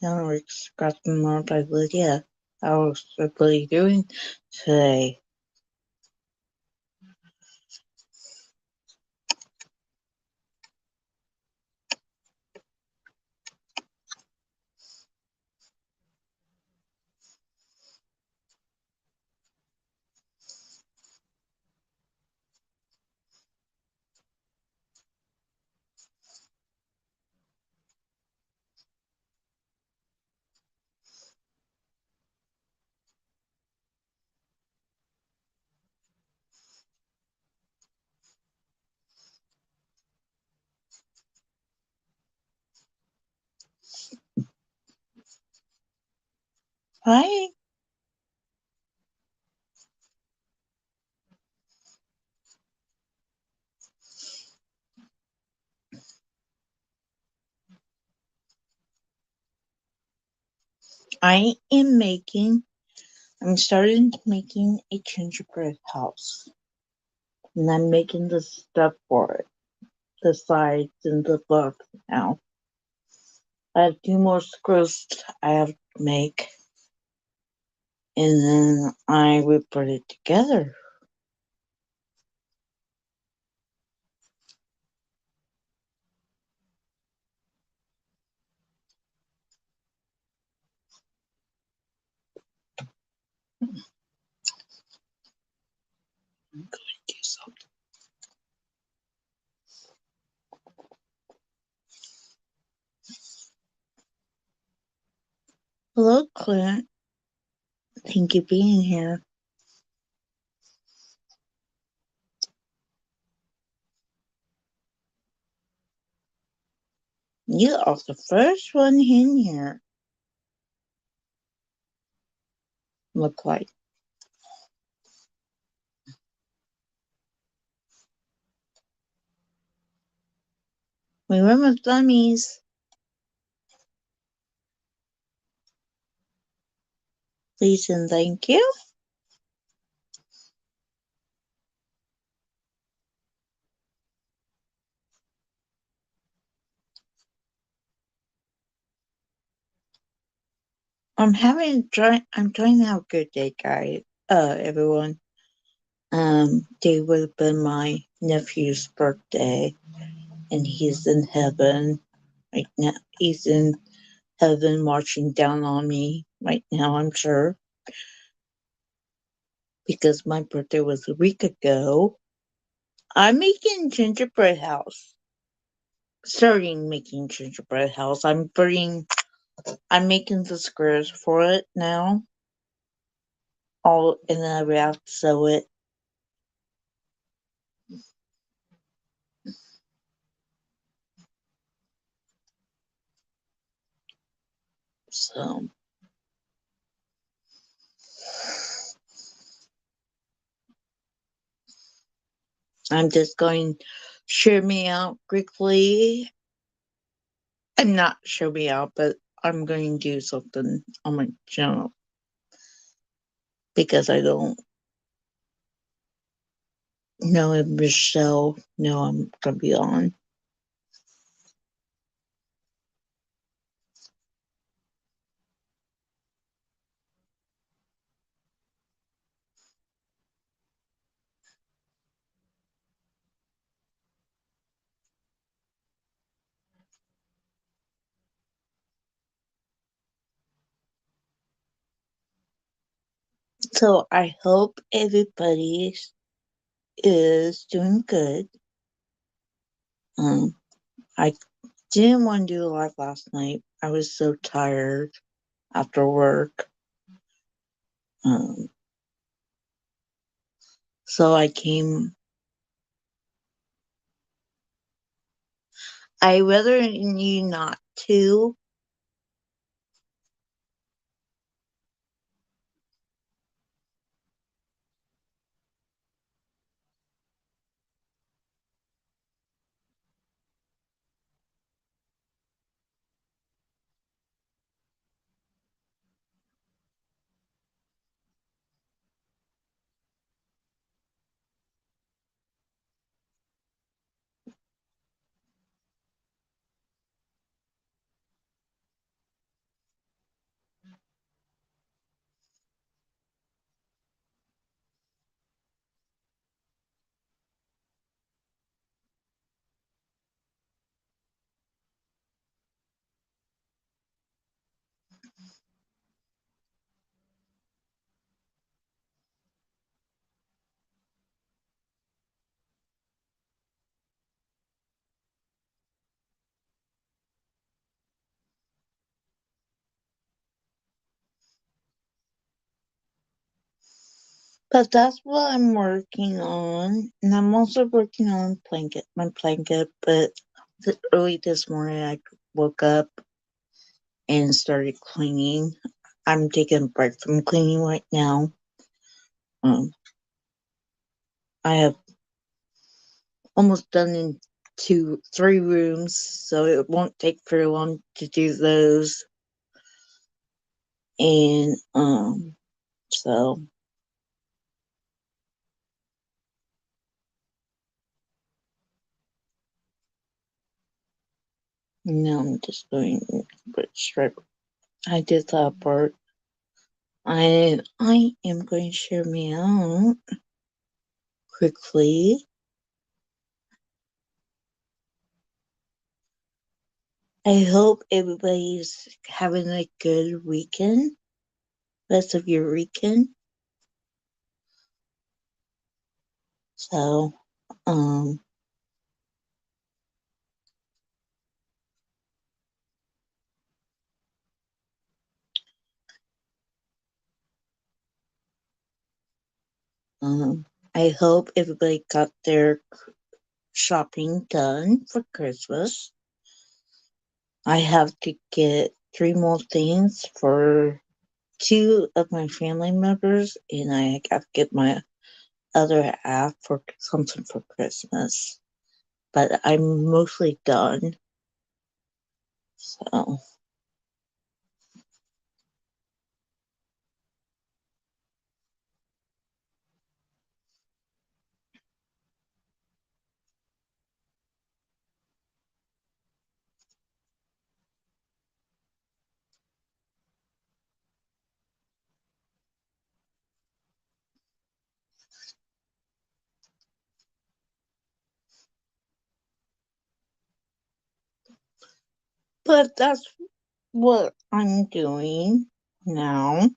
Henrik Scratton by Lydia. How's everybody doing today? Hi, I'm starting making a gingerbread house. And I'm making the stuff for it. The sides and the book now. I have two more screws I have to make. And then I will put it together. I'm going to do something. Hello, Clint. Thank you for being here. You are the first one in here. Look like. We were with dummies. Please and thank you. I'm trying to have a good day, guys. Everyone. Today would have been my nephew's birthday, and he's in heaven right now. He's in heaven marching down on me right now, I'm sure. Because my birthday was a week ago. I'm making gingerbread house. Starting making gingerbread house. I'm making the squares for it now. All and then I have to sew it. So I'm just going to share me out quickly. I'm not show me out, but I'm going to do something on my channel because I don't know if Michelle know I'm gonna be on. So I hope everybody is doing good. Um, I didn't want to do a live last night. I was so tired after work. Um, so I came. I rather you not to. But that's what I'm working on. And I'm also working on my blanket. But early this morning, I woke up and started cleaning. I'm taking a break from cleaning right now. Um, I have almost done in 3 rooms, so it won't take very long to do those. And so now I'm just going straight. I did that part. I am going to share me out quickly. I hope everybody's having a good weekend, rest of your weekend. So, um, um, I hope everybody got their shopping done for Christmas. I have to get 3 more things for 2 of my family members, and I have to get my other half for something for Christmas. But I'm mostly done. So, but that's what I'm doing now.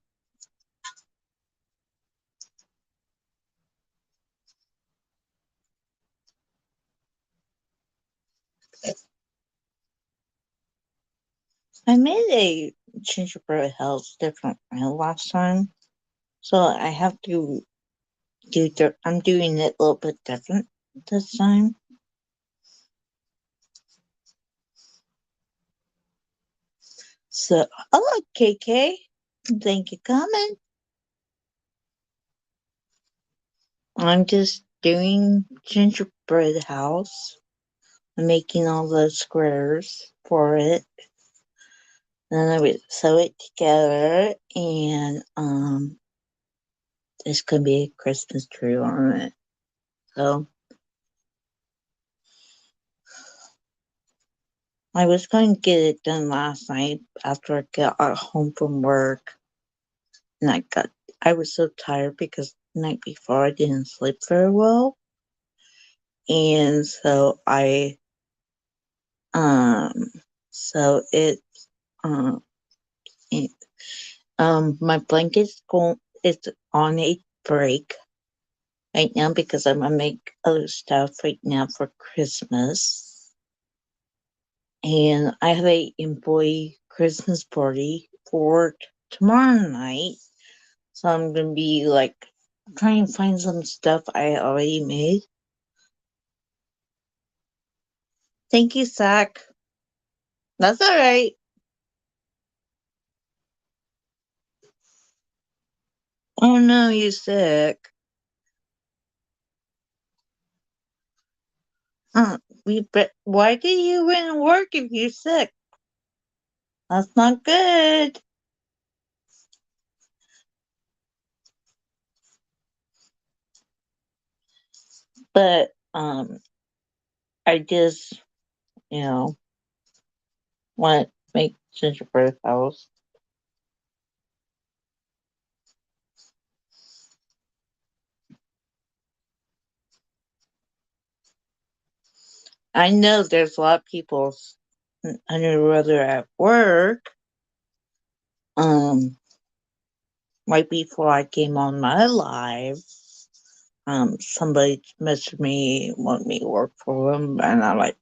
I made a gingerbread house different last time, so I have to I'm doing it a little bit different this time. So, hello, KK. Thank you, coming. I'm just doing gingerbread house. I'm making all the squares for it. Then I would sew it together, and there's gonna be a Christmas tree on it. So I was going to get it done last night after I got home from work, and I was so tired because the night before I didn't sleep very well, and so I um so it um it, my blanket's going it's on a break right now because I'm gonna make other stuff right now for Christmas. And I have a employee Christmas party for tomorrow night. So I'm gonna be like trying to find some stuff I already made. Thank you, Zach. That's all right. Oh no, you sick. Uh, why do you wouldn't work if you're sick? That's not good. But I just you know want to make gingerbread house. I know there's a lot of people under the weather at work. Um, right before I came on my live, somebody messaged me, want me to work for them, and I'm like,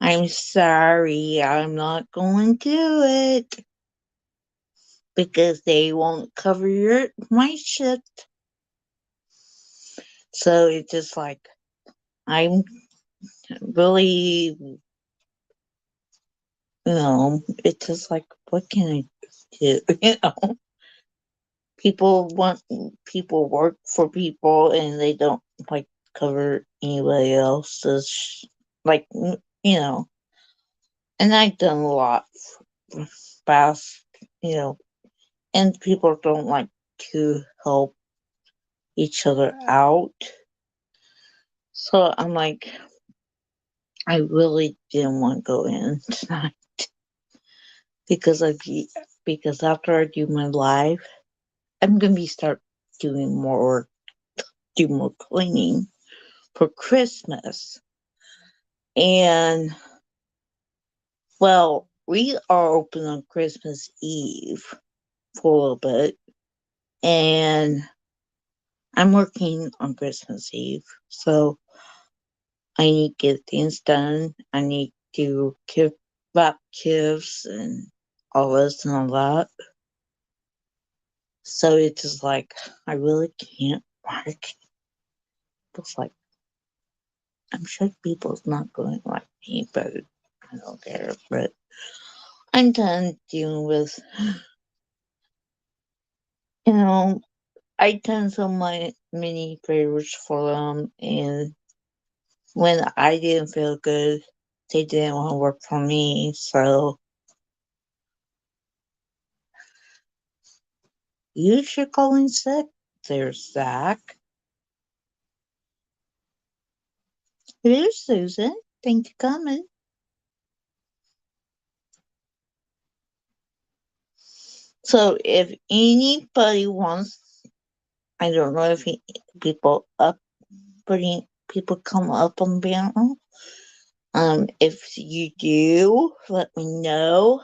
I'm sorry, I'm not going to do it. because they won't cover my shift. So it's just like I'm really, it's just like, what can I do? People work for people and they don't like cover anybody else's, like, and I've done a lot past, you know, and people don't like to help each other out. So I'm like, I really didn't want to go in tonight because because after I do my live, I'm gonna be start doing do more cleaning for Christmas. And well, we are open on Christmas Eve for a little bit, and I'm working on Christmas Eve, so I need to get things done. I need to give back gifts and all this and all that. So it's just like I really can't work. It's like I'm sure people's not going to like me, but I don't care. But I'm done dealing with, you know, I done so many favors for them, and when I didn't feel good, they didn't want to work for me. So you should call in sick. There's Zach. Here's Susan. Thank you for coming. So if anybody wants, I don't know if people come up on panel. If you do, let me know.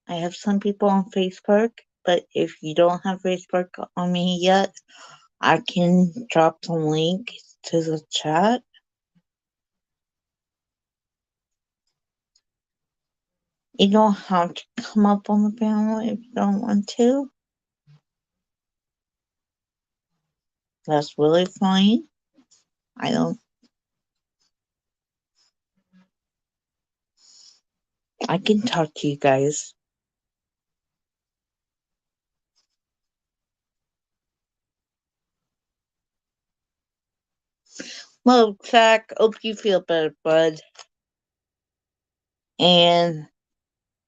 I have some people on Facebook, but if you don't have Facebook on me yet, I can drop the link to the chat. You don't have to come up on the panel if you don't want to. That's really fine. I don't. I can talk to you guys. Well, Zach, hope you feel better, bud. And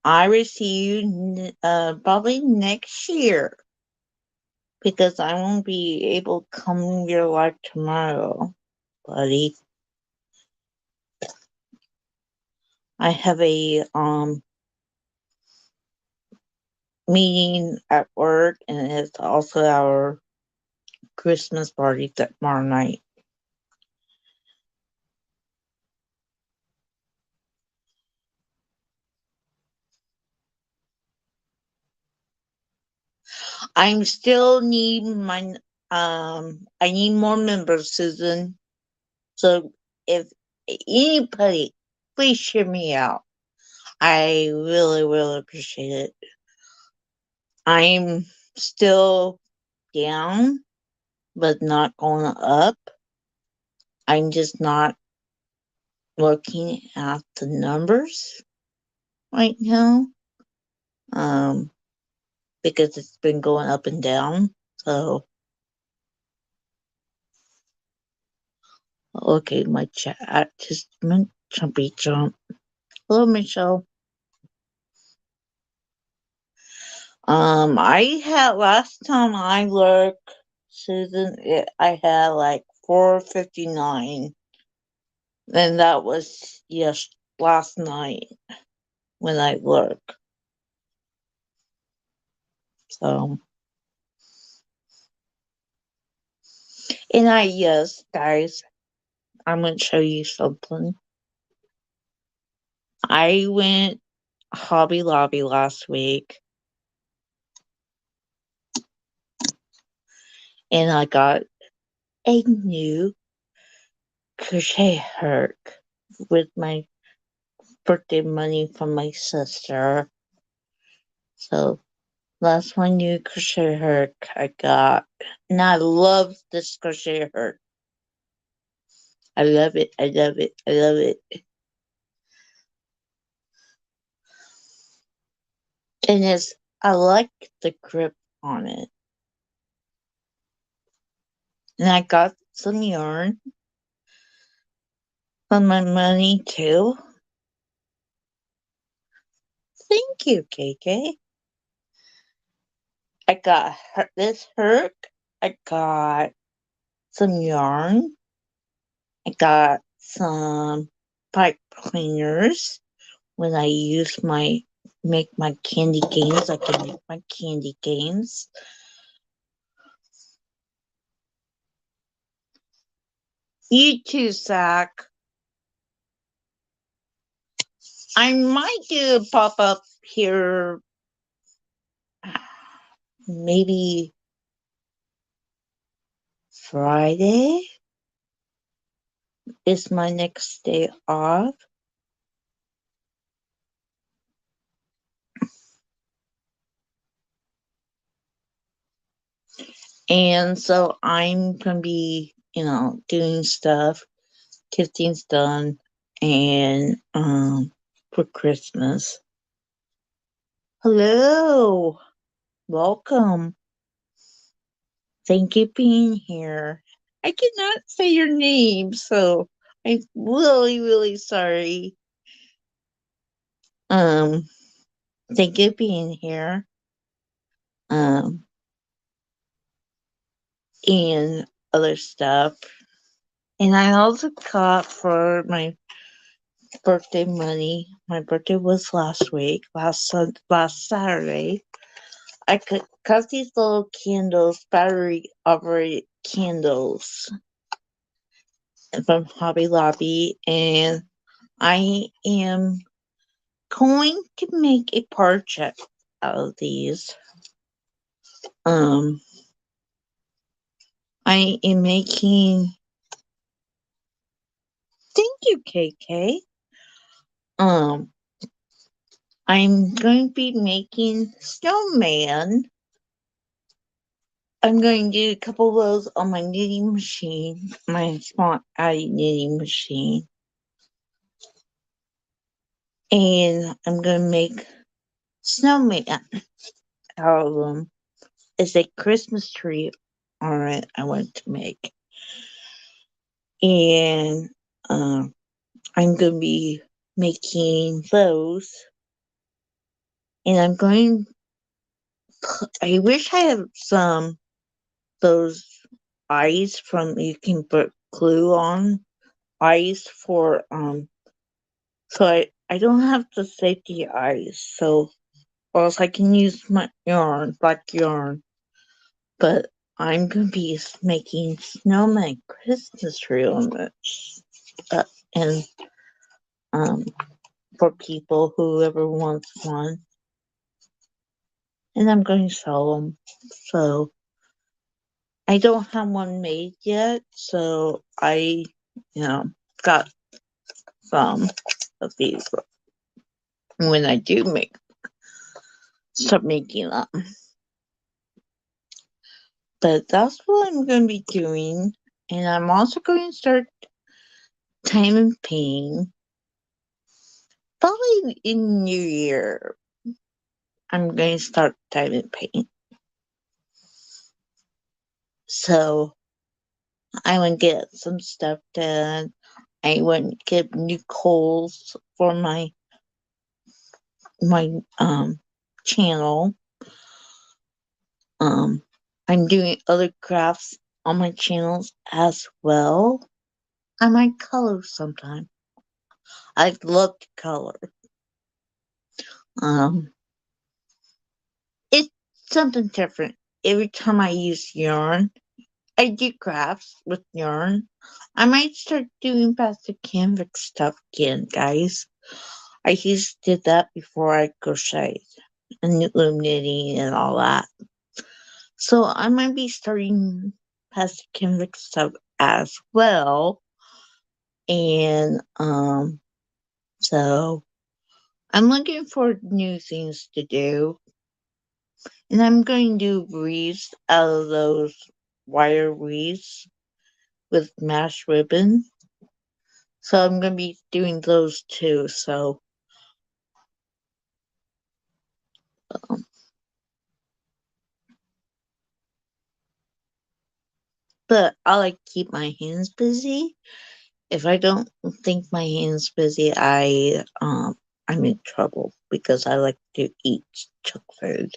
I will see you probably next year because I won't be able to come in your life tomorrow, buddy. I have a meeting at work, and it's also our Christmas party tomorrow night. I'm still need my I need more members, Susan. So if anybody, please share me out. I really, really appreciate it. I'm still down, but not going up. I'm just not looking at the numbers right now. Um, because it's been going up and down. So, okay, my chat just went jumpy jump. Hello, Michelle. I had last time I looked, Susan, I had like 459. And that was last night when I looked. So, and yes, guys, I'm gonna show you something. I went Hobby Lobby last week and I got a new crochet hook with my birthday money from my sister. So That's my new crochet hook I got. And I love this crochet hook. I love it. I love it. I love it. And I like the grip on it. And I got some yarn for my money too. Thank you, KK. I got this hook. I got some yarn. I got some pipe cleaners. When I make my candy canes, I can make my candy canes. You too, Zach. I might do a pop up here, maybe Friday is my next day off. And so I'm gonna be, doing stuff, get things done, and for Christmas. Hello, welcome. Thank you for being here. I cannot say your name, so I'm really, really sorry. Um, thank you for being here. Um, and other stuff. And I also got for my birthday money. My birthday was last week, last Saturday. I cut these little candles, battery operated candles from Hobby Lobby, and I am going to make a project out of these. Um, I am making. Thank you, KK. Um, I'm going to be making snowman. I'm going to do a couple of those on my knitting machine, my small Addie knitting machine. And I'm going to make snowman out of them. It's a Christmas tree on it I want to make. And I'm going to be making those. And I'm going, I wish I had those eyes from, you can put glue on eyes for, so I don't have the safety eyes, so, or else I can use my yarn, black yarn, but I'm going to be making snowman Christmas tree on this, and, for people, whoever wants one, and I'm going to sell them, so, I don't have one made yet, so I, got some of these when I do start making them. But that's what I'm going to be doing. And I'm also going to start time and pain. Probably in New Year, I'm going to start time and pain. So I want to get some stuff done. I want to get new coals for my channel. I'm doing other crafts on my channels as well. I might color sometime. I love to color. It's something different. Every time I use yarn, I do crafts with yarn. I might start doing plastic canvas stuff again, guys. I used to do that before I crocheted and loom knitting and all that. So I might be starting plastic canvas stuff as well. And so I'm looking for new things to do. And I'm going to do wreaths out of those wire wreaths with mashed ribbon. So I'm going to be doing those too. So, um, but I like to keep my hands busy. If I don't think my hands busy, I'm in trouble because I like to eat junk food.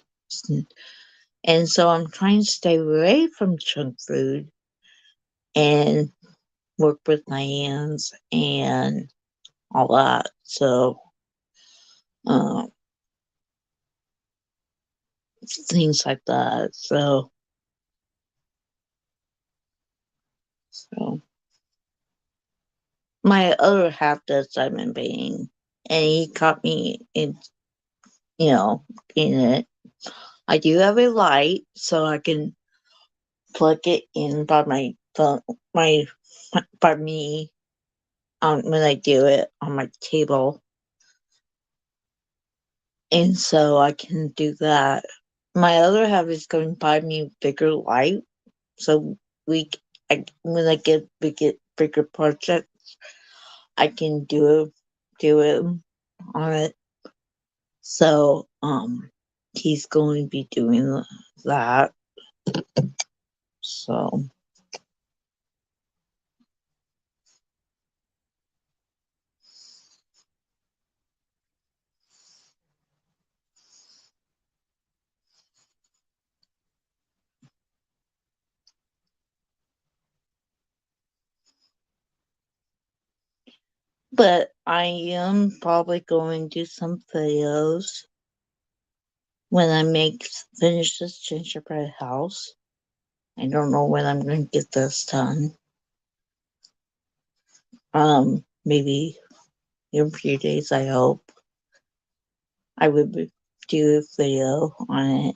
And so I'm trying to stay away from junk food and work with my hands and all that. So, um, things like that. So my other half does diamond painting, and he caught me in, you know, in it. I do have a light, so I can plug it in by my phone, my by me when I do it on my table, and so I can do that. My other half is going to buy me bigger light, so when I get bigger projects, I can do it on it. So he's going to be doing that. So, but I am probably going to do some videos when I finish this gingerbread house. I don't know when I'm going to get this done. Maybe in a few days. I hope I would do a video on it.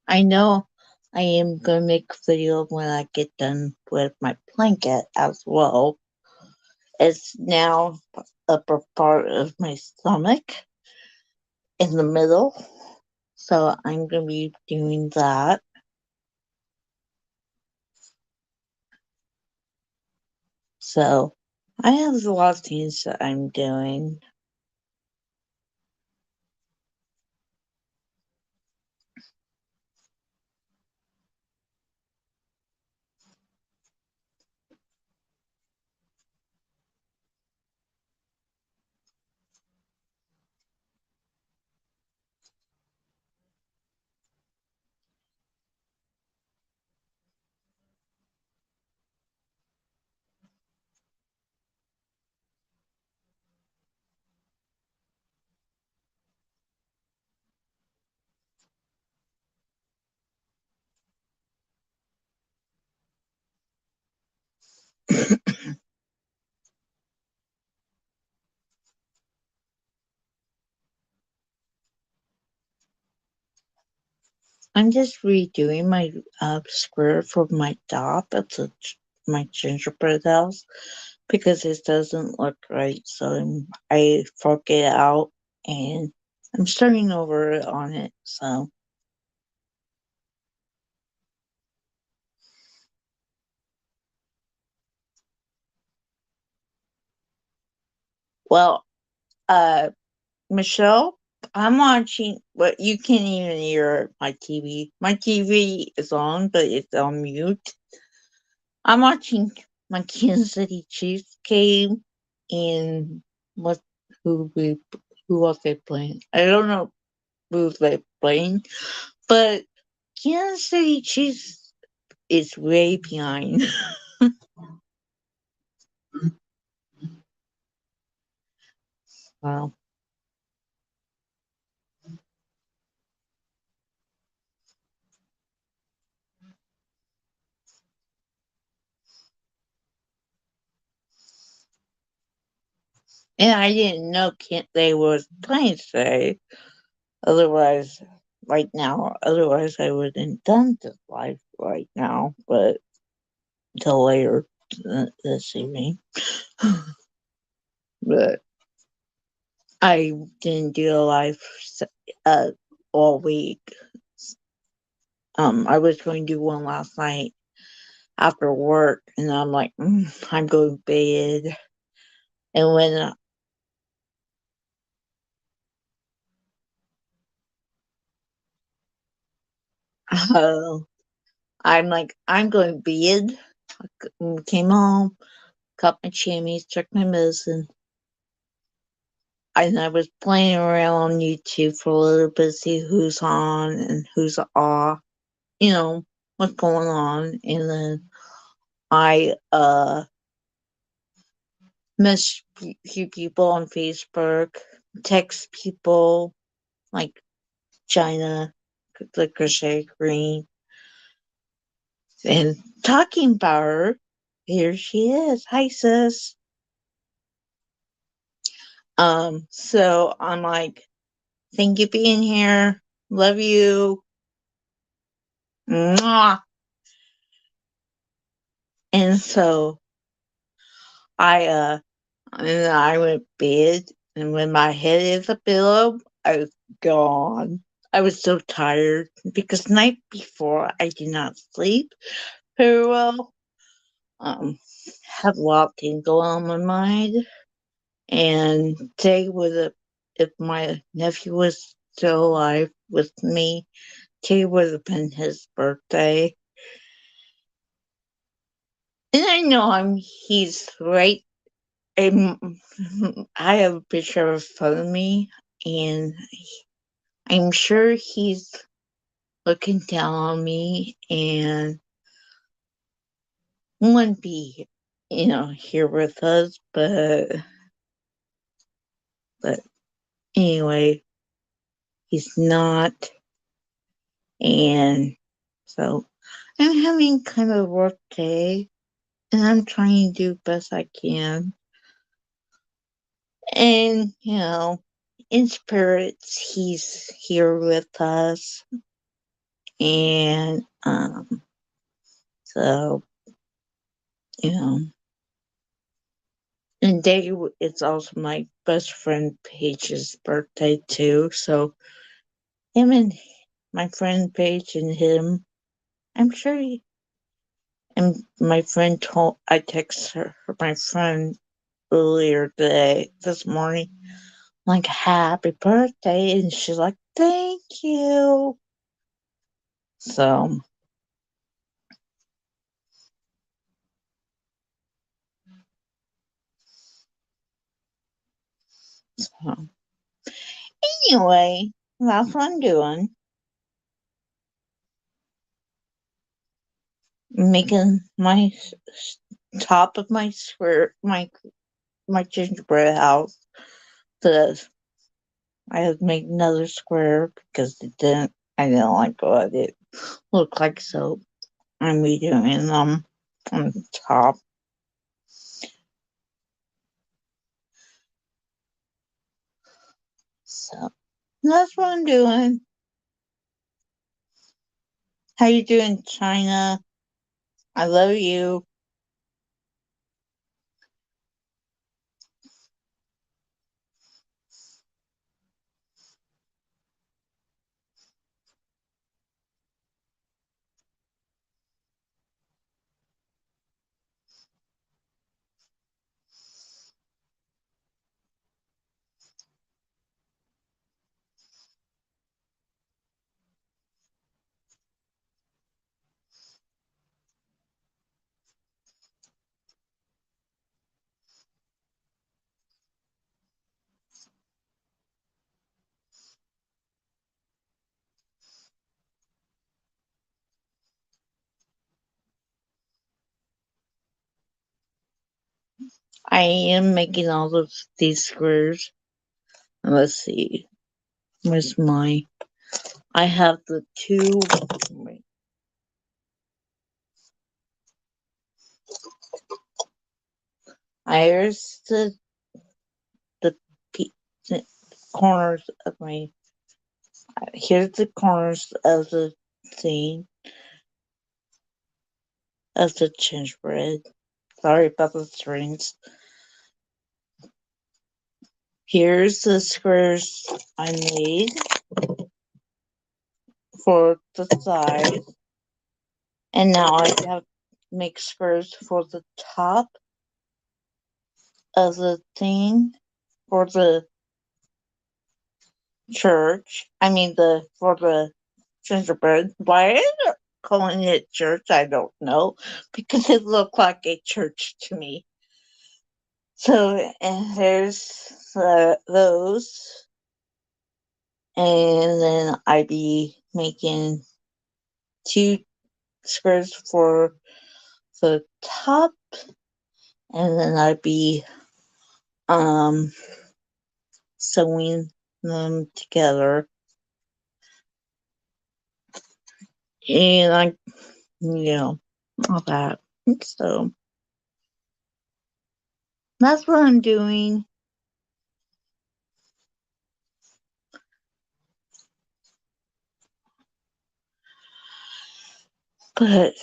I know I am going to make a video when I get done with my blanket as well. It's now upper part of my stomach in the middle. So I'm going to be doing that. So I have a lot of things that I'm doing. I'm just redoing my square for my top of my gingerbread house because it doesn't look right. So I fork it out and I'm starting over on it. So, well, uh, Michelle, I'm watching, but you can't even hear my TV. My TV is on, but it's on mute. I'm watching my Kansas City Chiefs game and what who we who was they playing? I don't know who they playing, but Kansas City Chiefs is way behind. Wow. And I didn't know they was playing today. Otherwise, right now. Otherwise, I wouldn't done this live right now, but till later this evening. But I didn't do a live uh, all week. I was going to do one last night after work, and I'm like, I'm going to bed. And when uh, I'm like, I'm going to bed, came home, cut my jammies, took my medicine, and I was playing around on YouTube for a little bit, see who's on and who's off, what's going on. And then I message a few people on Facebook, text people like China, the Crochet Green, and talking about her. Here she is. Hi, sis. So I'm like, thank you for being here. Love you. Mwah. And so I and I went to bed, and when my head hit the pillow, I was gone. I was so tired because the night before I did not sleep very well. Had a lot of things going on my mind, and today would have, if my nephew was still alive with me, today would have been his birthday. And I know he's right. I'm, I have a picture of front of me, and I'm sure he's looking down on me and wouldn't be, here with us, but anyway, he's not. And so I'm having kind of a rough day, and I'm trying to do best I can. And, in spirits, he's here with us. And, so, you know, and day it's also my best friend Paige's birthday too. So him and my friend Paige and him, I'm sure and my friend told I texted my friend earlier this morning, like happy birthday, and she's like, thank you. So so anyway, that's what I'm doing. Making my top of my square, my gingerbread house. The I had made another square because I didn't like what it looked like, so I'm redoing them on the top. So that's what I'm doing. How you doing, China? I love you. I am making all of these squares. Let's see. Where's my? I have the two. Wait. Here's the, the corners of my Here's the corners of the thing of the gingerbread. Sorry about the strings. Here's the squares I made for the side. And now I have to make squares for the top of the thing for the church. I mean for the gingerbread. Why is it calling it church? I don't know. Because it looked like a church to me. So and there's those. And then I'd be making two squares for the top, and then I'd be um sewing them together. And all that. So that's what I'm doing. But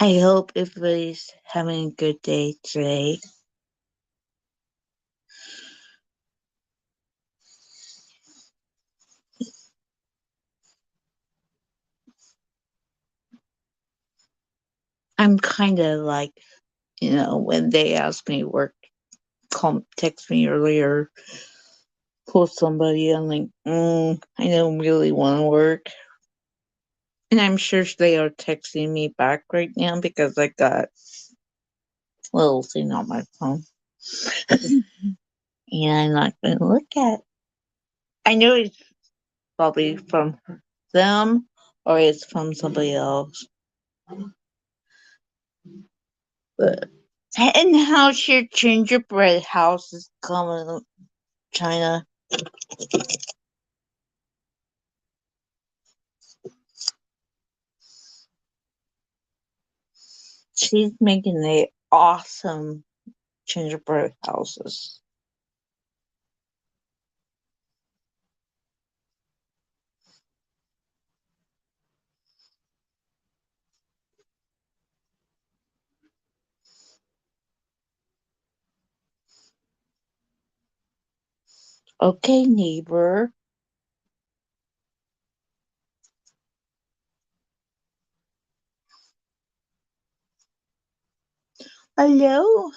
I hope everybody's having a good day today. I'm kind of like, when they asked me to work, text me earlier, call somebody, I'm like, I don't really want to work. And I'm sure they are texting me back right now because I got a little thing on my phone. And I'm not going to look at it. I know it's probably from them or it's from somebody else. But, and how's your gingerbread house is coming, China? She's making a awesome gingerbread houses. Okay, neighbor. Hello.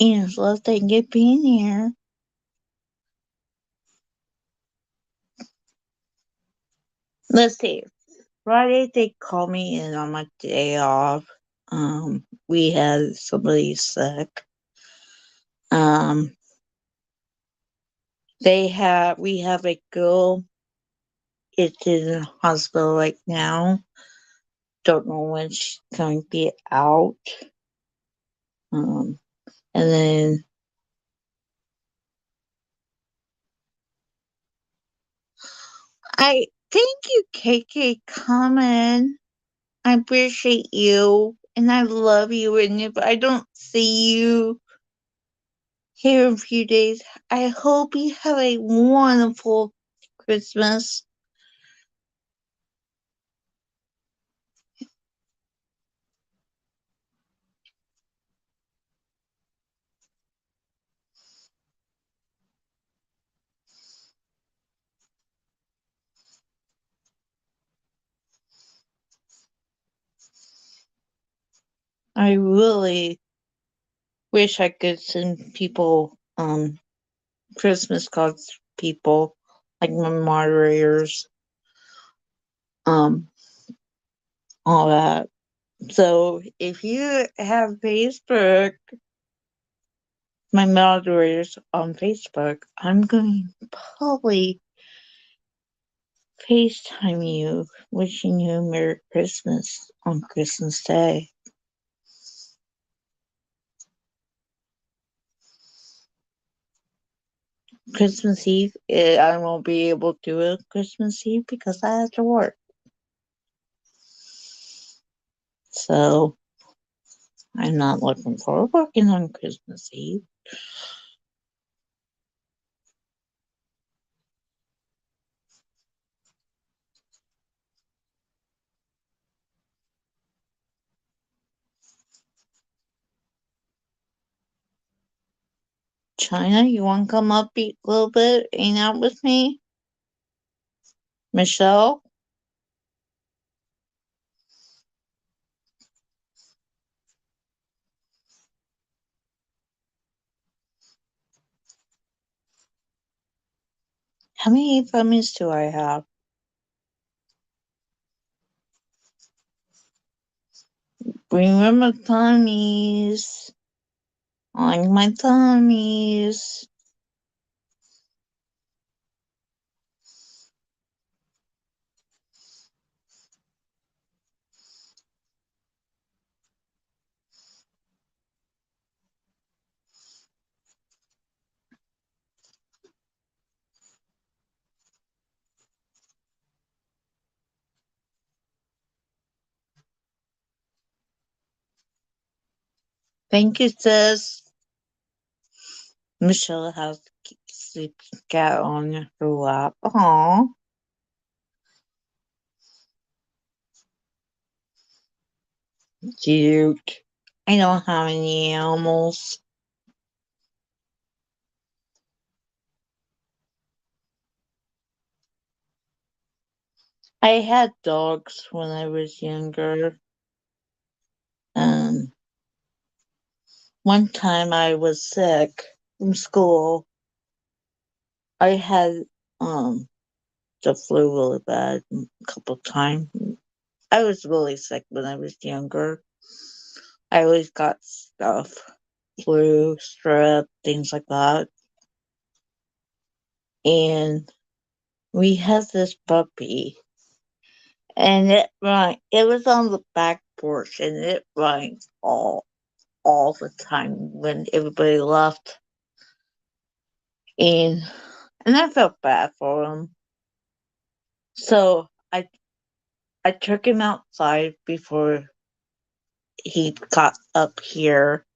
Angela, thank you for being here. Let's see. Friday they called me in on my day off. We had somebody sick. Um, we have a girl. It's in the hospital right now. Don't know when she's going to be out. Um, and then I thank you, KK, coming. I appreciate you and I love you. And if I don't see you here in a few days, I hope you have a wonderful Christmas. I really wish I could send people Christmas cards, people like my moderators, um, all that. So if you have Facebook, my moderators on Facebook, I'm going to probably FaceTime you, wishing you a Merry Christmas on Christmas Day. Christmas Eve, I won't be able to do it Christmas Eve because I have to work. So I'm not looking forward to working on Christmas Eve. China, you want to come up a little bit, hang out with me? Michelle? How many families do I have? Remember tummies. I like my tummies. Thank you, sis. Michelle has sleep cat on her lap. Aw. Cute. I don't have any animals. I had dogs when I was younger. Um, one time I was sick from school. I had the flu really bad a couple times. I was really sick when I was younger. I always got stuff, flu, strep, things like that. And we had this puppy, and it was on the back porch, and it rang all the time when everybody left. And I felt bad for him. So I took him outside before he got up here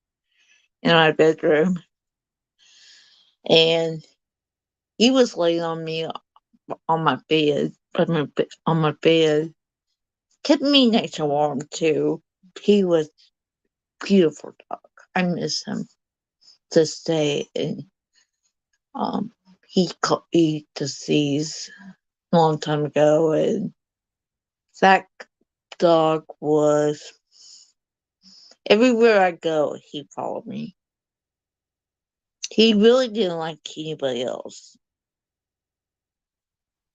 in my bedroom, and he was laying on me on my bed, on my bed, kept me nice and warm too. He was beautiful dog. I miss him to this day, and um, he deceased a long time ago, and that dog was everywhere I go. He followed me. He really didn't like anybody else.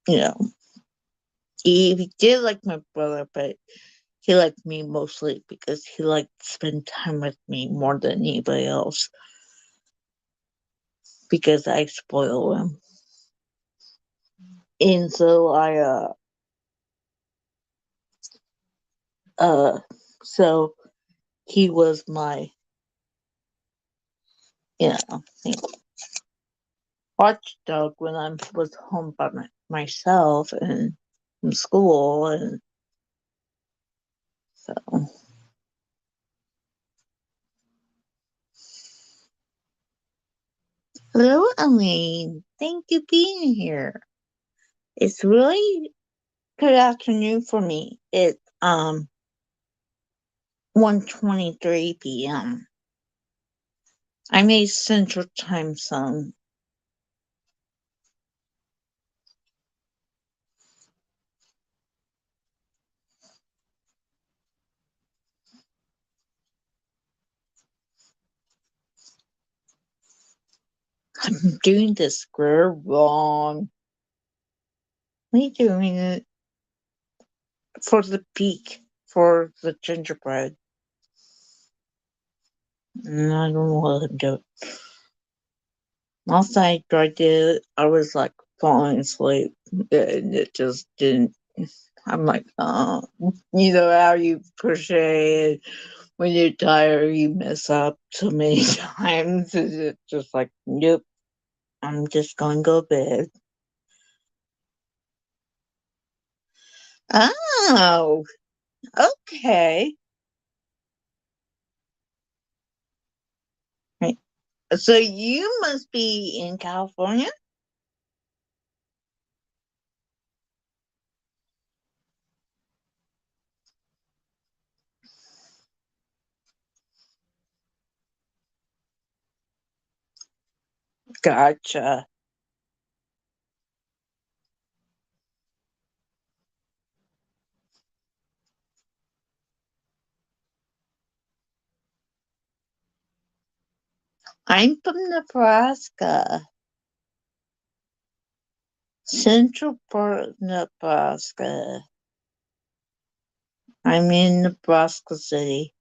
You know, he did like my brother, but he liked me mostly because he liked to spend time with me more than anybody else because I spoil him. And so uh so he was my, you know, watchdog when I was home by myself and from school. And so hello, Elaine, thank you being here. It's really good afternoon for me. It's 1:23 p.m. I'm a Central Time Zone. I'm doing the square wrong. Me doing it for the peak for the gingerbread. And I don't know what I'm doing. Last night I did it, I was like falling asleep and it just didn't. I'm like, you know how you crochet and when you're tired you mess up so many times. It's just like, nope, I'm just gonna go to bed. Oh, okay. So you must be in California? Gotcha. I'm from Nebraska, central part of Nebraska. I'm in Nebraska City.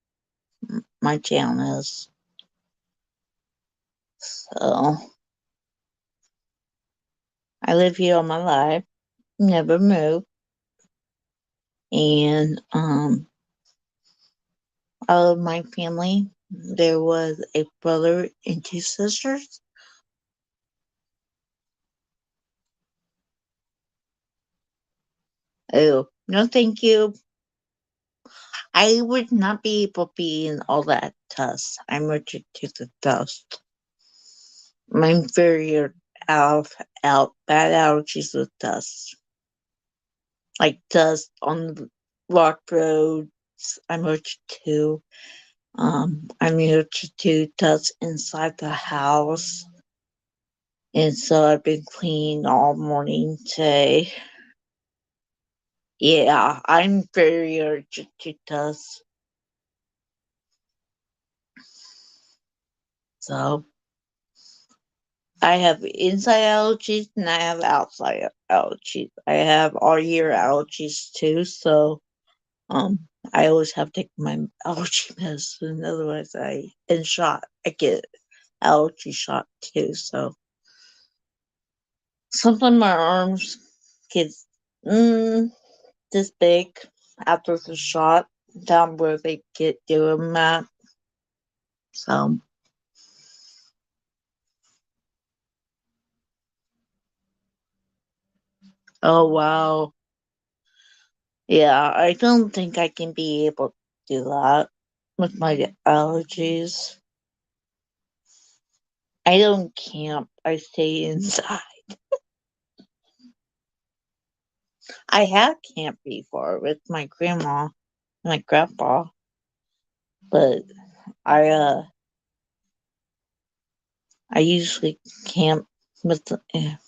My town is. So I live here all my life, never moved. And all of my family, there was a brother and two sisters. Oh, no, thank you. I would not be able to be in all that dust. I'm allergic to the dust. I'm very out bad allergies with dust. Like dust on the rock roads. I'm allergic to. I'm allergic to dust inside the house. And so I've been cleaning all morning today. Yeah, I'm very allergic to dust. So I have inside allergies and I have outside allergies. I have all year allergies too, so I always have to take my allergy medicine. Otherwise, I get allergy shot too. So sometimes my arms get mm, this big after the shot down where they get do them at. So, oh wow, yeah, I don't think I can be able to do that with my allergies. I don't camp. I stay inside. I have camped before with my grandma, my grandpa, but I I usually camp with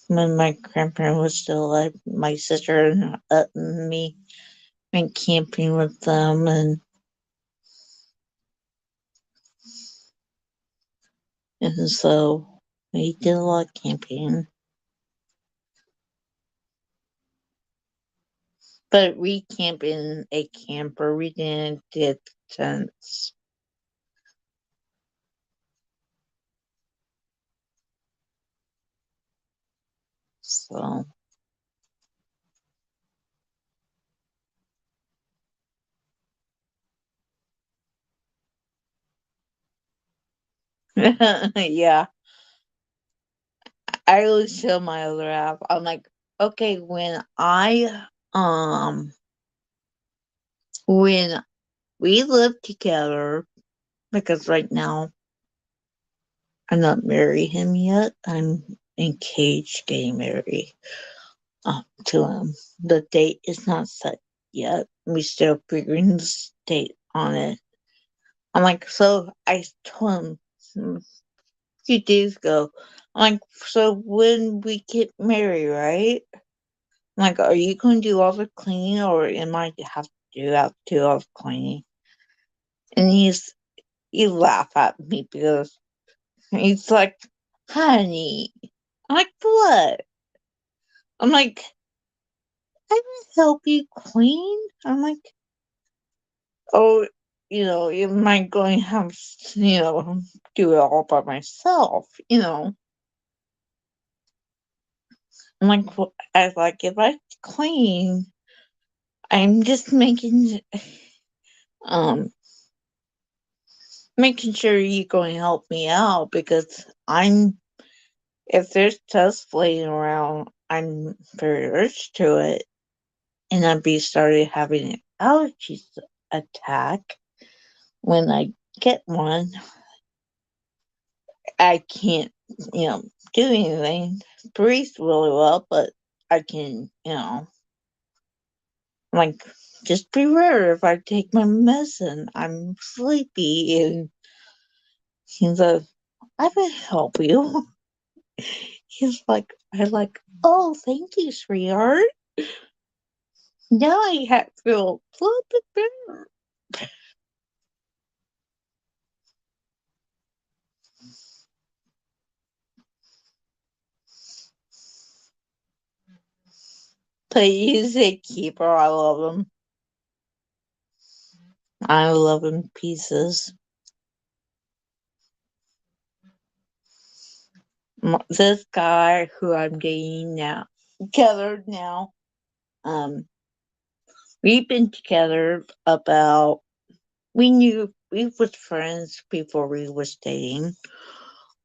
when my grandparent was still alive. My sister and me went camping with them, and so we did a lot of camping. But we camp in a camper. We didn't get tents. So yeah, I always tell my other half, I'm like, okay, when we live together, because right now I'm not married him yet. I'm engaged, getting married to him. The date is not set yet. We still figuring the date on it. I'm like, so I told him a few days ago. I'm like, so when we get married, right? I'm like, are you going to do all the cleaning, or am I have to do all the cleaning? And he laughed at me because he's like, honey. I'm like, what? I'm like, I can help you clean. I'm like, oh, am I going to have, do it all by myself? I'm like, I was like, if I clean, I'm just um, making sure you're going to help me out because if there's dust laying around, I'm very urged to it, and I'd be started having an allergies attack when I get one. I can't, do anything. Breathe really well, but I can, like, just beware if I take my medicine. I'm sleepy, and he's like, I will help you. He's like, oh, thank you, sweetheart. Now I feel a little bit better. But he's a keeper. I love him. I love him pieces. This guy who I'm dating now, together now, um, we've been together about, we was friends before we was dating.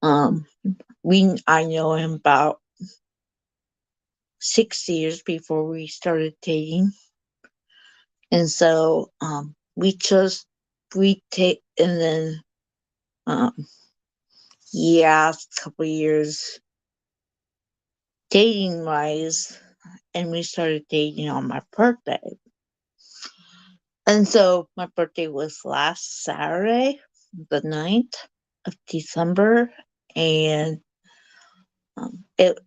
Um, I know him about 6 years before we started dating. And so, we take, and then, um, yeah, a couple years dating wise, and we started dating on my birthday. And so my birthday was last Saturday, the 9th of December, and it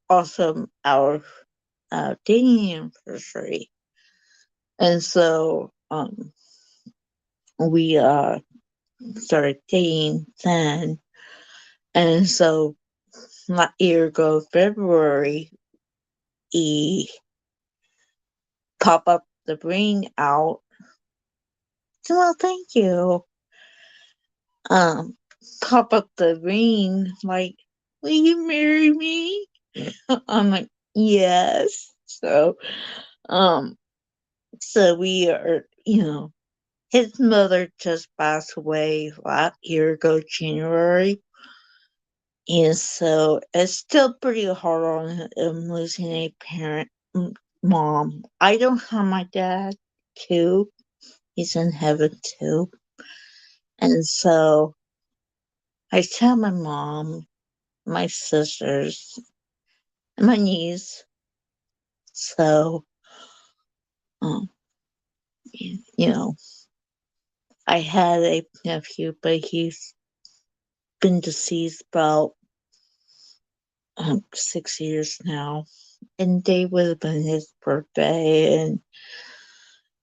also our dating anniversary. And so we started dating then. And so not year ago, February, he pop up the ring out. So, well, thank you. Um, Pop up the ring like, will you marry me? I'm like, yes. Um, so we are, his mother just passed away last year ago, January. And so it's still pretty hard on him losing a parent, mom. I don't have my dad too. He's in heaven too. And so I tell my mom, my sisters, and my niece. So, um, you know, I had a nephew, but he's been deceased about 6 years now. And day would have been his birthday. And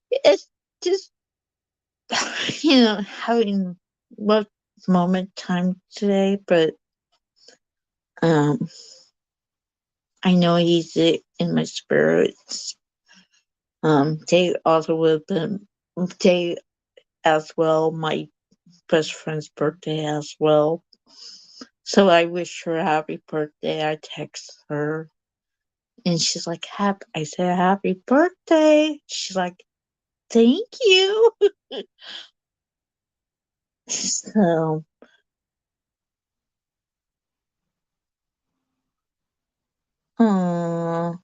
it's just, having what moment time today, but um, I know he's in my spirits. Day also would have been day as well, my best friend's birthday as well. So I wish her a happy birthday. I text her, and she's like, happy. I said, happy birthday. She's like, thank you. So, oh,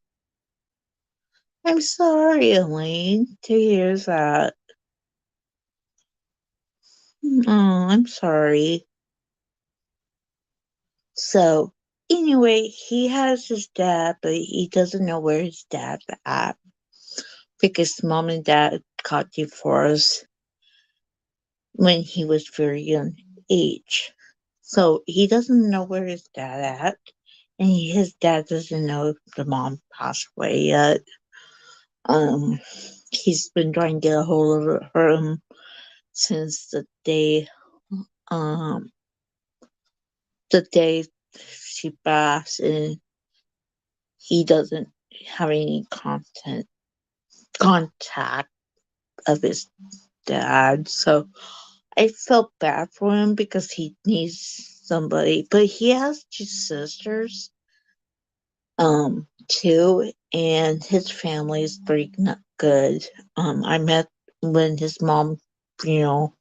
I'm sorry, Elaine, to hear that. Oh, I'm sorry. So, anyway, he has his dad, but he doesn't know where his dad's at because mom and dad got divorced when he was very young age. So he doesn't know where his dad at, and his dad doesn't know if the mom passed away yet. Um, he's been trying to get a hold of her since um, the day she passed, and he doesn't have any contact of his dad. So I felt bad for him because he needs somebody, but he has two sisters, too, and his family is pretty not good. I met when his mom, you know,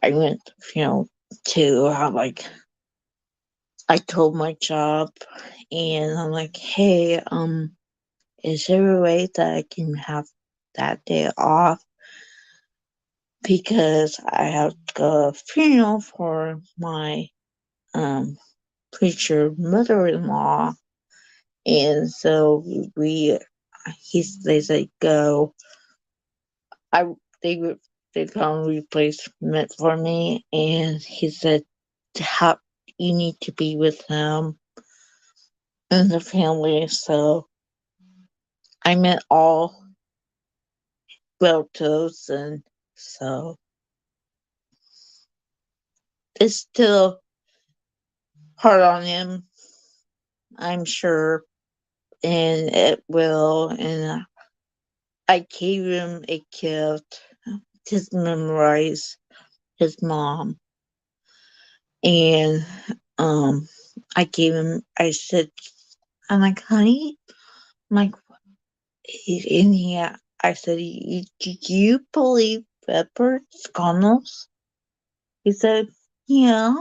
I went, to, I told my job, and I'm like, hey, is there a way that I can have that day off? Because I have to go to a funeral for my future mother-in-law, and so they said go. I they they found a replacement for me, and he said how you need to be with him and the family. So I met all relatives, and so it's still hard on him, I'm sure, and it will. And I gave him a gift to memorize his mom, and I gave him. I said, "I'm like, honey, I'm like, in here." I said, "Do you believe Pepper Scones?" He said, "Yeah."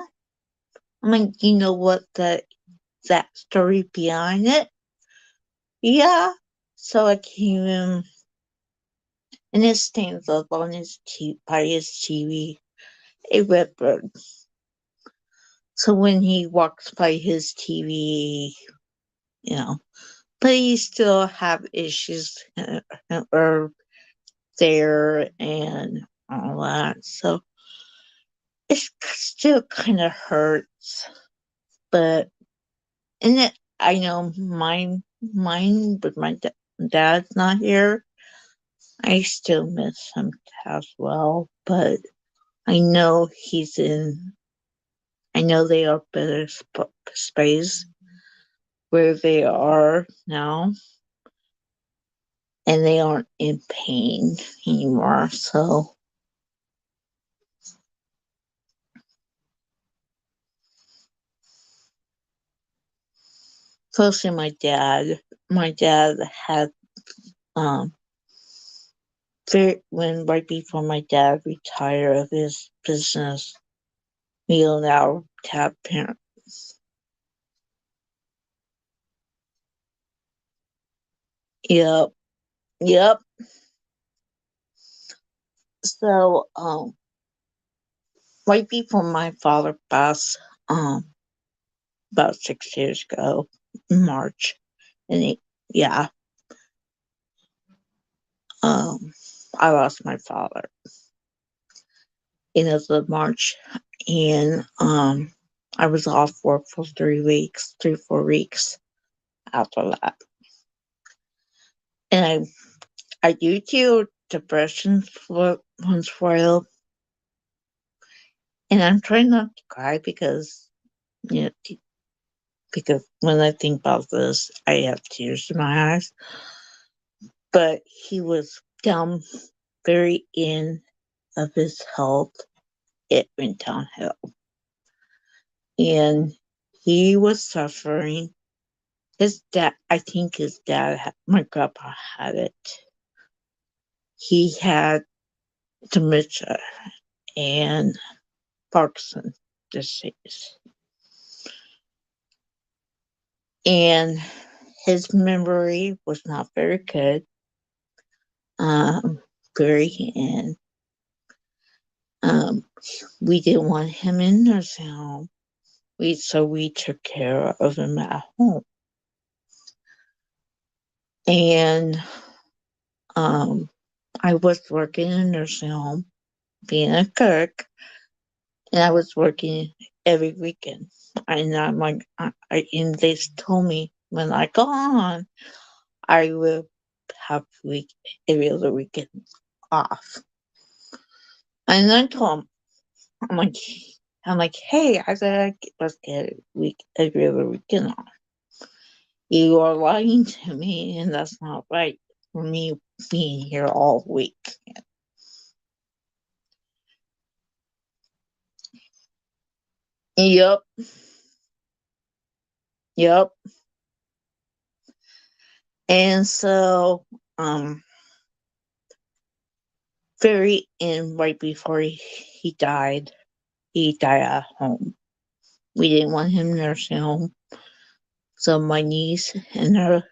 I'm like, "Do you know what that story behind it?" Yeah. So I gave him, and it stands up on by his TV, a redbird. So when he walks by his TV, you know, but he still have issues or there and all that. So it still kind of hurts, but and it, I know mine, but my dad's not here. I still miss him as well, but I know he's in. I know they are better space where they are now, and they aren't in pain anymore. So, especially my dad. My dad had um when right before my dad retired of his business, we'll now tap parent. Yep, yep. So, right before my father passed, about 6 years ago, in March, and yeah, um, I lost my father in of March, and I was off work for 3 weeks, 4 weeks after that, and I do too. Depression once while, and I'm trying not to cry because you know because when I think about this, I have tears in my eyes. But he was down very in of his health. It went downhill, and he was suffering. His dad, I think his dad, my grandpa had it. He had dementia and Parkinson's disease. And his memory was not very good. Um, very, and um, we didn't want him in nursing home. So we took care of him at home. And I was working in a nursing home, being a cook, and I was working every weekend. And I'm like, and they told me when I go on, I will have every other weekend off. And I told them, I'm like, hey, I said, let's get every other weekend off. You are lying to me, and that's not right for me being here all week. Yep, yep. And so, very in right before he died, he died at home. We didn't want him nursing home. So my niece and her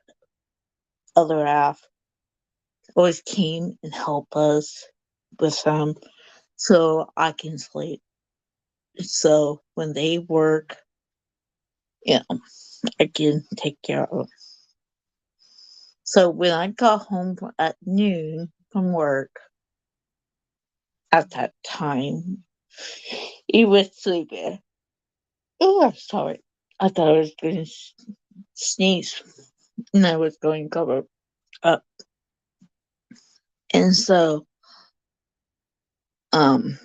other half always came and helped us with him so I can sleep. So when they work, you know, I can take care of. So when I got home at noon from work at that time, he was sleeping. Oh, I'm sorry. I thought I was going to sneeze and I was going to cover up. And so, um,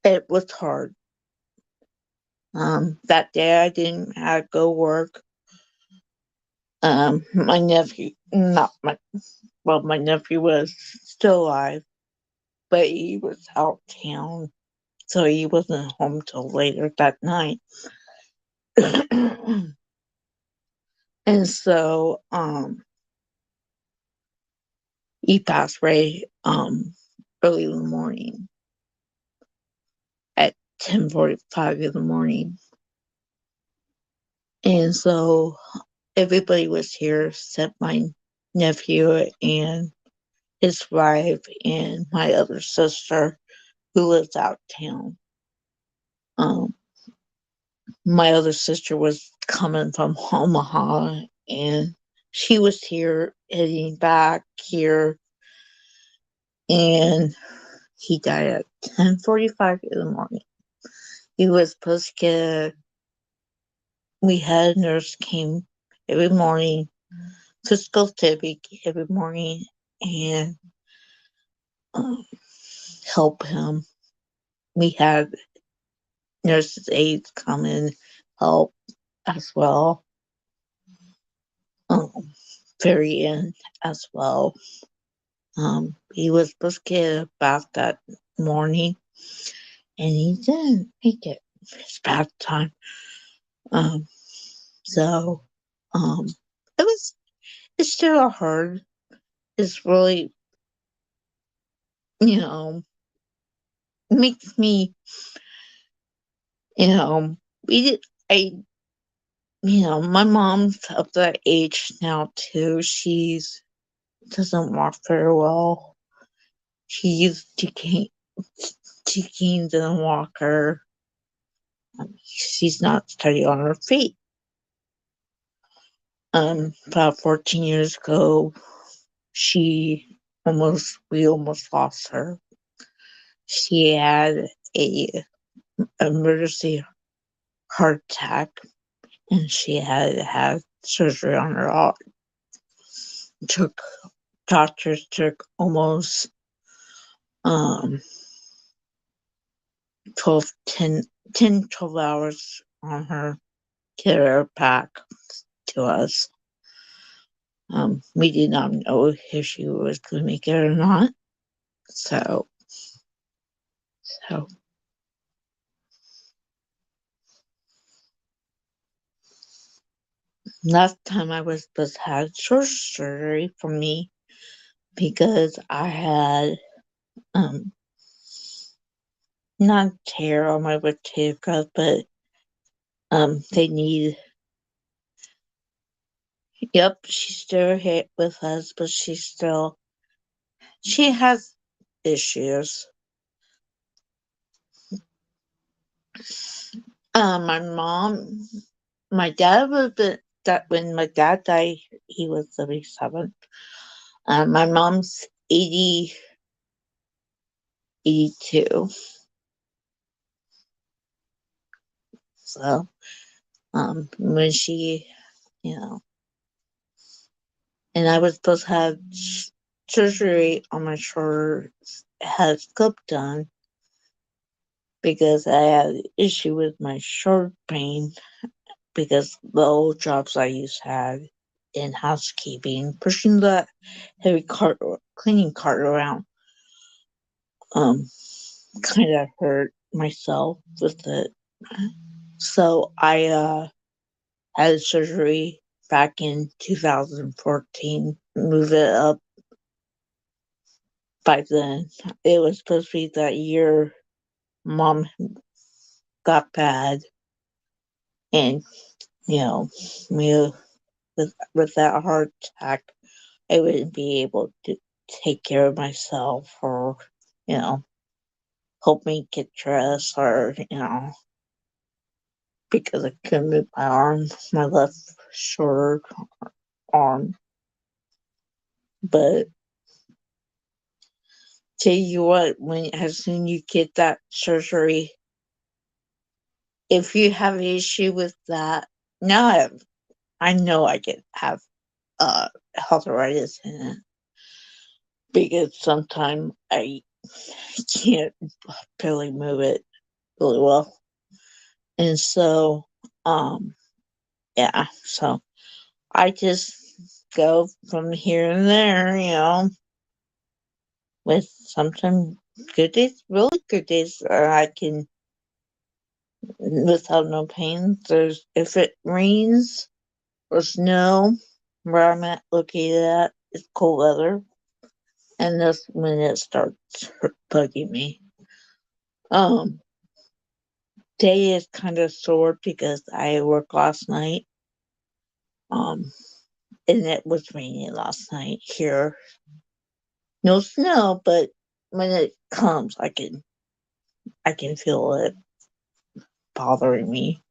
it was hard. That day I didn't have to go work. My nephew, not my, well, my nephew was still alive, but he was out of town, so he wasn't home till later that night. And so, he passed away, early in the morning at 10:45 in the morning. And so everybody was here except my nephew and his wife and my other sister who lives out of town. Um, my other sister was coming from Omaha and she was here heading back here and he died at 10:45 in the morning. He was supposed to get, we had a nurse came every morning, physical therapy every morning and um, help him. We had nurses aides come and help as well. Um, very end as well. He was supposed to get a bath that morning, and he didn't make it. It's bath time. Um, so, um, it was. It's still hard. It's really, you know, makes me, you know, we did. I, my mom's of that age now too. She's doesn't walk very well. She used to cane. She canes in a walker. She's not steady on her feet. About 14 years ago, we almost lost her. She had a emergency heart attack, and she had to have surgery on her heart. Took doctors took almost um 12, 10, 10, 12 hours on her, get her back to us. We did not know if she was going to make it or not. So, so last time I was supposed to have surgery for me because I had um not tear on my vertebra, but they need. Yep, she's still here with us, but she has issues. My mom, my dad was that when my dad died, he was 77. My mom's 82. So, when she, you know, and I was supposed to have surgery on my shoulder, had scope done because I had an issue with my shoulder pain because the old jobs I used to have in housekeeping, pushing the heavy cart, cleaning cart around, um, kind of hurt myself with it. So I had surgery back in 2014, move it up by then. It was supposed to be that year mom got bad and, you know, me with that heart attack, I wouldn't be able to take care of myself or, you know. help me get dressed, or because I couldn't move my arm, my left shoulder arm. But tell you what, when as soon you get that surgery, if you have an issue with that, now I know I could have arthritis in it, because sometimes I can't barely move it really well. And so, yeah, so I just go from here and there, with sometimes good days, really good days, I can, without no pain. If it rains or snow, where I'm located at, it's cold weather, and that's when it starts bugging me. Um, Day is kind of sore because I worked last night. Um, and it was raining last night here. No snow, but when it comes, I can feel it bothering me.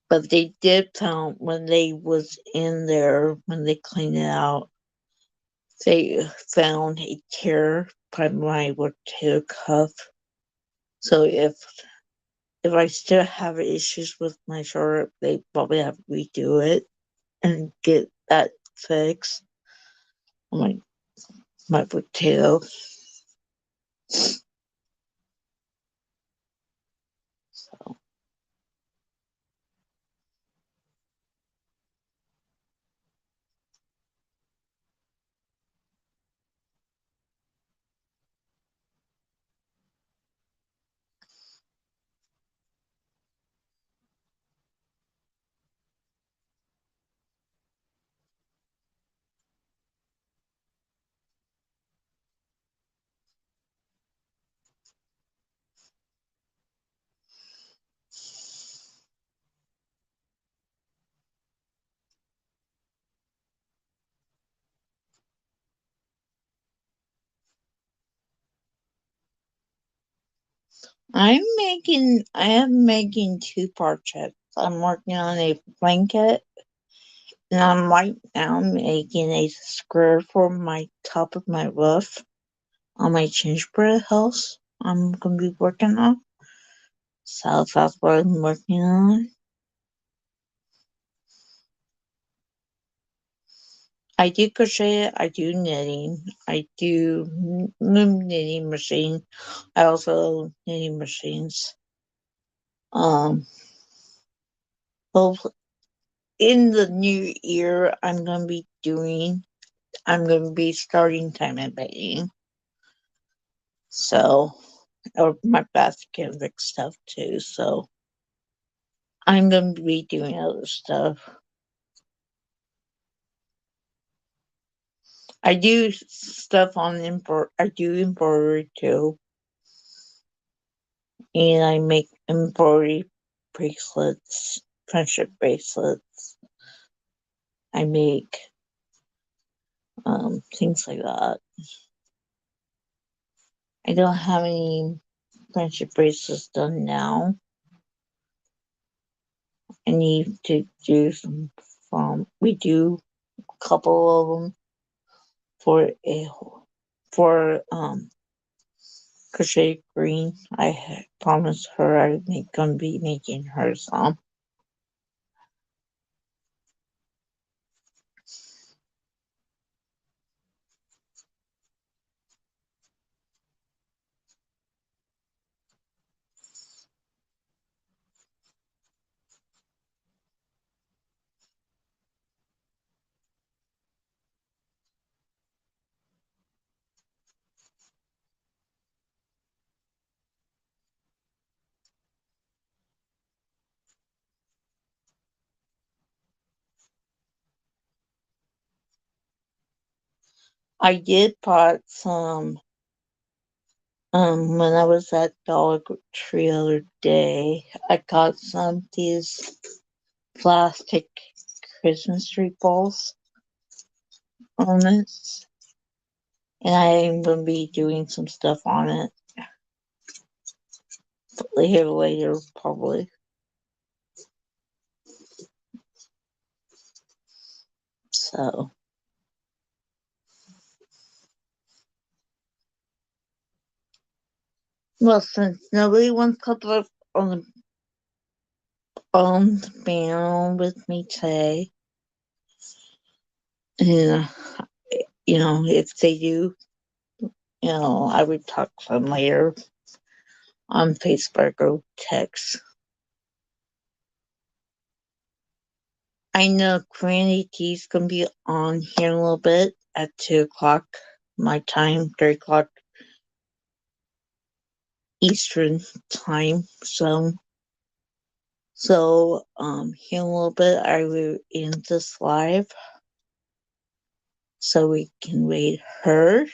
But they did found when they was in there, when they cleaned it out, they found a tear by my rotator cuff. So if I still have issues with my shoulder, they probably have to redo it and get that fixed. My my potato. So I am making two projects. I'm working on a blanket, and I'm right now making a square for my top of my roof on my gingerbread house. I'm gonna be working on. So that's what I'm working on. I do crochet, I do knitting, I do knitting machine. I also knitting machines. Um, well, in the new year, I'm gonna be starting time and baking. So, or my basket stuff too. So I'm gonna be doing other stuff. I do stuff on I do embroidery too, and I make embroidery bracelets, friendship bracelets. I make things like that. I don't have any friendship bracelets done now. I need to do some from. We do a couple of them for a for Crochet Green. I had promised her gonna be making her some. I did bought some when I was at Dollar Tree the other day. I got some of these plastic Christmas tree balls, ornaments, and I am going to be doing some stuff on it later probably. So, well, since nobody wants to come up on the panel with me today, and if they do, I would talk to them later on Facebook or text. I know Granny T's gonna be on here in a little bit at 2 o'clock my time, 3 o'clock Eastern time. So here in a little bit I will end this live so we can read her.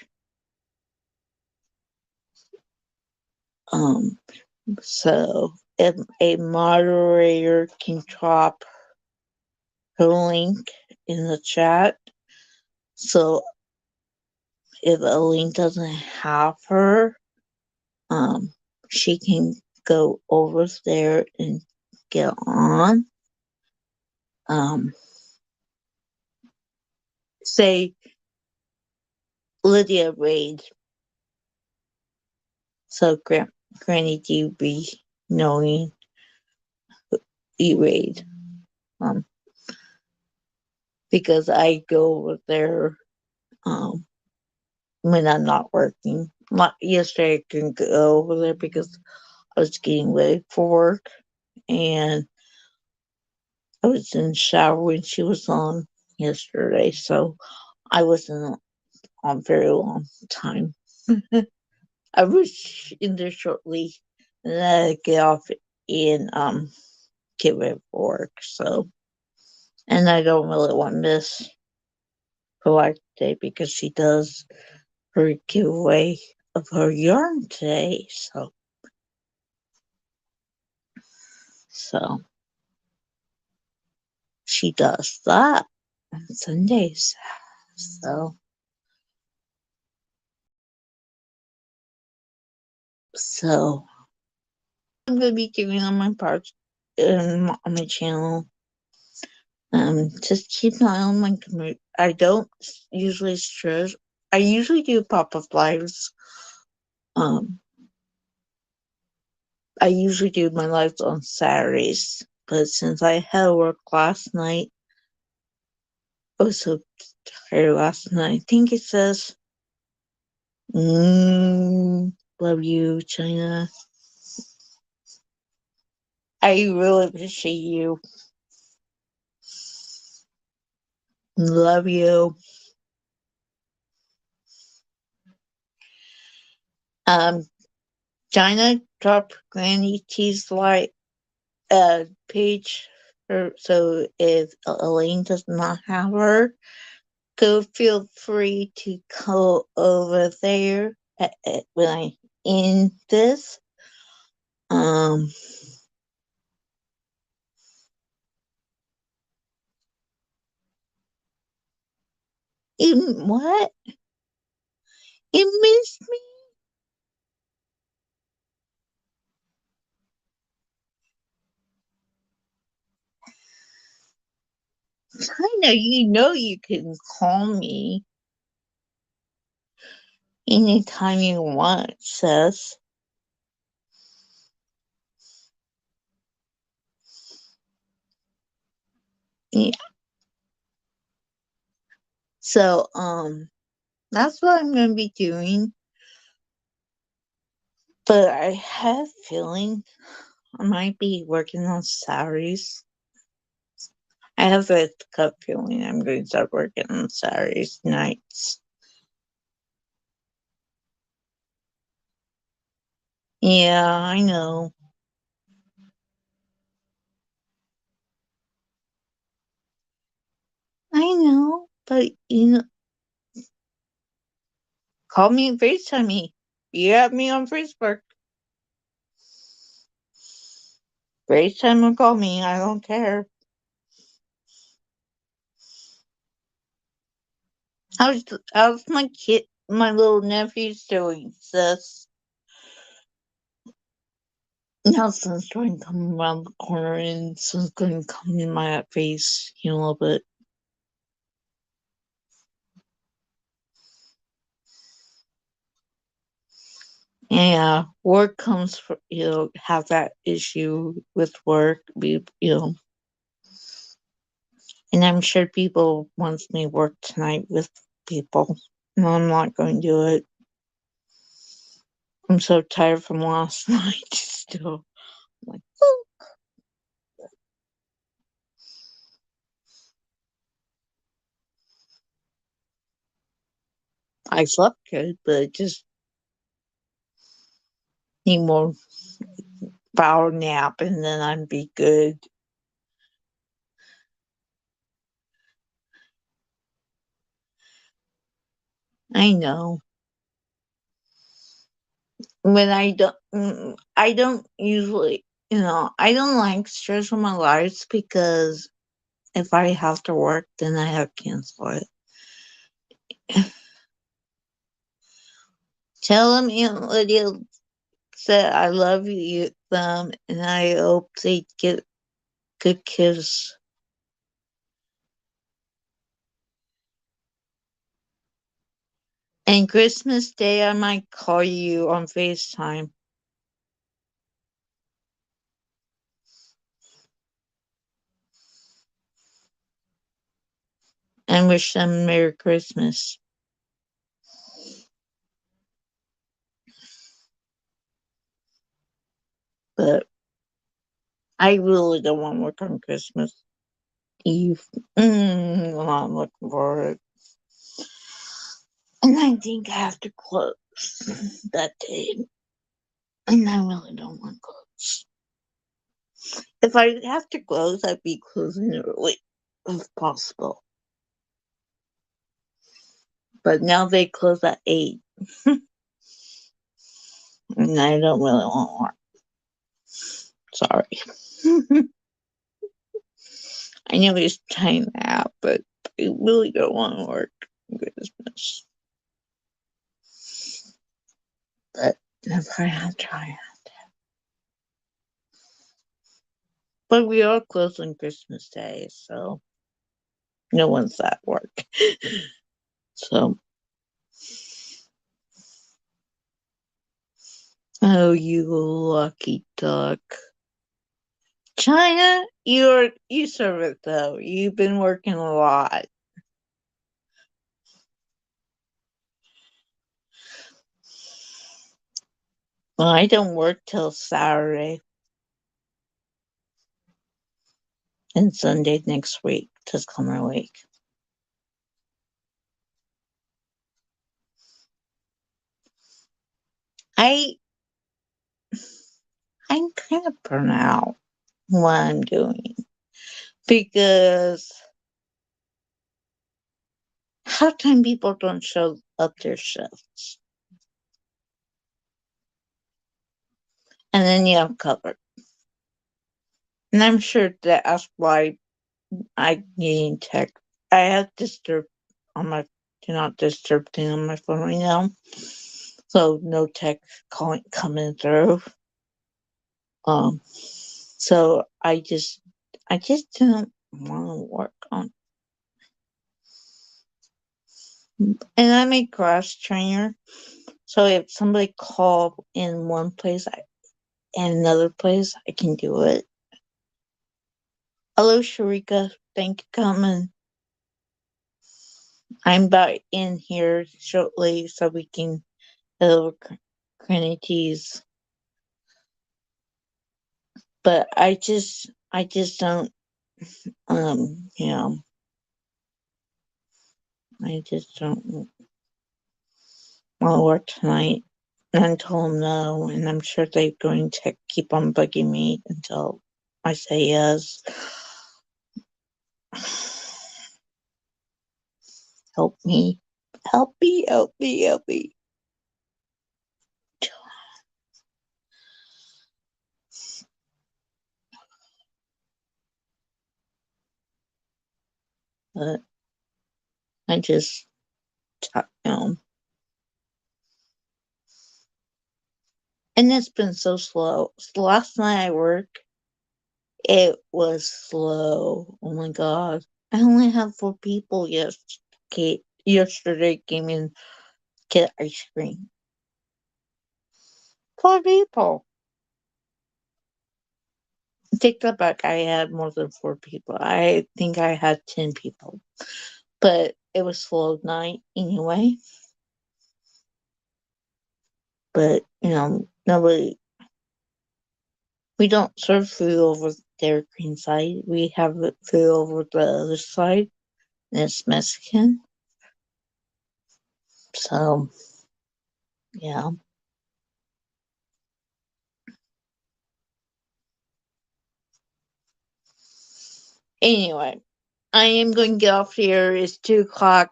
So if a moderator can drop her link in the chat, so if Aline doesn't have her, she can go over there and get on. Say Lydia Raid. So Granny D be knowing E-Raid. Because I go over there when I'm not working. Yesterday I couldn't go over there because I was getting ready for work, and I was in the shower when she was on yesterday, so I wasn't on very long time. I was in there shortly, and then I get off and get ready for work. So, and I don't really want to miss her life today because she does her giveaway of her yarn today. So she does that on Sundays. So I'm gonna be doing on my parts on my channel. Just keep an eye on my community. I don't usually stress. I usually do pop-up lives. I usually do my lives on Saturdays, but since I had to work last night, I was so tired last night. I think it says, love you, China. I really appreciate you. Love you. China dropped Granny T's page, so if Elaine does not have her, go feel free to go over there when I end this. What? You missed me? China, you can call me anytime you want, sis. Yeah. So, that's what I'm gonna be doing. But I have a feeling I might be working on Saturdays. I have a gut feeling I'm going to start working on Saturdays nights. Yeah, I know. I know, but call me and FaceTime me. You have me on Facebook. FaceTime or call me, I don't care. How's my kid? my little nephew still exists. Now sun's starting to come around the corner and sun's going to come in my face in a little bit. Yeah, work comes for, have that issue with work, and I'm sure people wants me to work tonight with people. And I'm not going to do it. I'm so tired from last night still. I'm like, oh. I slept good, but just need more power nap and then I'd be good. I know. When I don't usually, I don't like stress on my lives because if I have to work, then I have to cancel it. Tell them Aunt Lydia said I love you, them, and I hope they get good kiss. And Christmas Day, I might call you on FaceTime and wish them Merry Christmas. But I really don't want to work on Christmas Eve. I'm not looking for it. And I think I have to close that day. And I really don't want to close. If I have to close, I'd be closing early if possible. But now they close at 8. And I don't really want work. Sorry. I know it's time out, but I really don't want to work Christmas. But if I have to, I have to. But we are closed on Christmas Day, so no one's at work. So, oh, you lucky duck. China, you serve it though. You've been working a lot. Well, I don't work till Saturday and Sunday next week, this coming week. I I'm kind of burnt out what I'm doing because half time people don't show up their shifts, and then you have cover. And I'm sure that's why I need tech. I have disturb on my do not disturb thing on my phone right now, so no tech calling coming through. So I just don't want to work on. And I'm a cross trainer, so if somebody call in one place and another place, I can do it. Hello, Sharika. Thank you for coming. I'm about in here shortly so we can hello Cranities. But I just don't um you know I just don't want to work tonight. And I told them no, and I'm sure they're going to keep on bugging me until I say yes. Help me. Help me, help me, help me. But I just, you know, And it's been so slow. So last night I worked, it was slow. Oh my god. I only had 4 people yesterday came in get ice cream. 4 people. Take that back. I had more than 4 people. I think I had 10 people. But it was slow night anyway. But, nobody. We don't serve food over their green side. We have food over the other side, and it's Mexican. So, yeah. Anyway, I am going to get off here. It's 2 o'clock.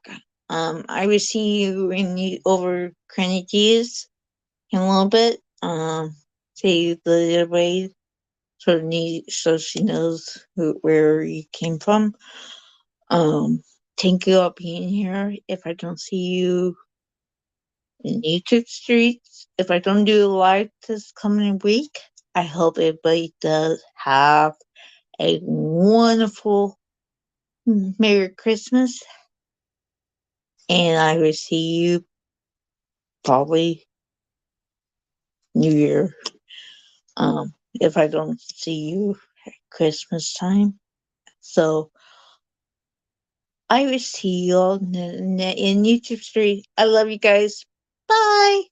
I will see you over Grenadiers in a little bit. Say the little way so she knows where you came from. Thank you all being here. If I don't see you in YouTube streets, if I don't do a live this coming week, I hope everybody does have a wonderful Merry Christmas, and I will see you probably New Year. If I don't see you at Christmas time. So I will see you all in YouTube street. I love you guys. Bye.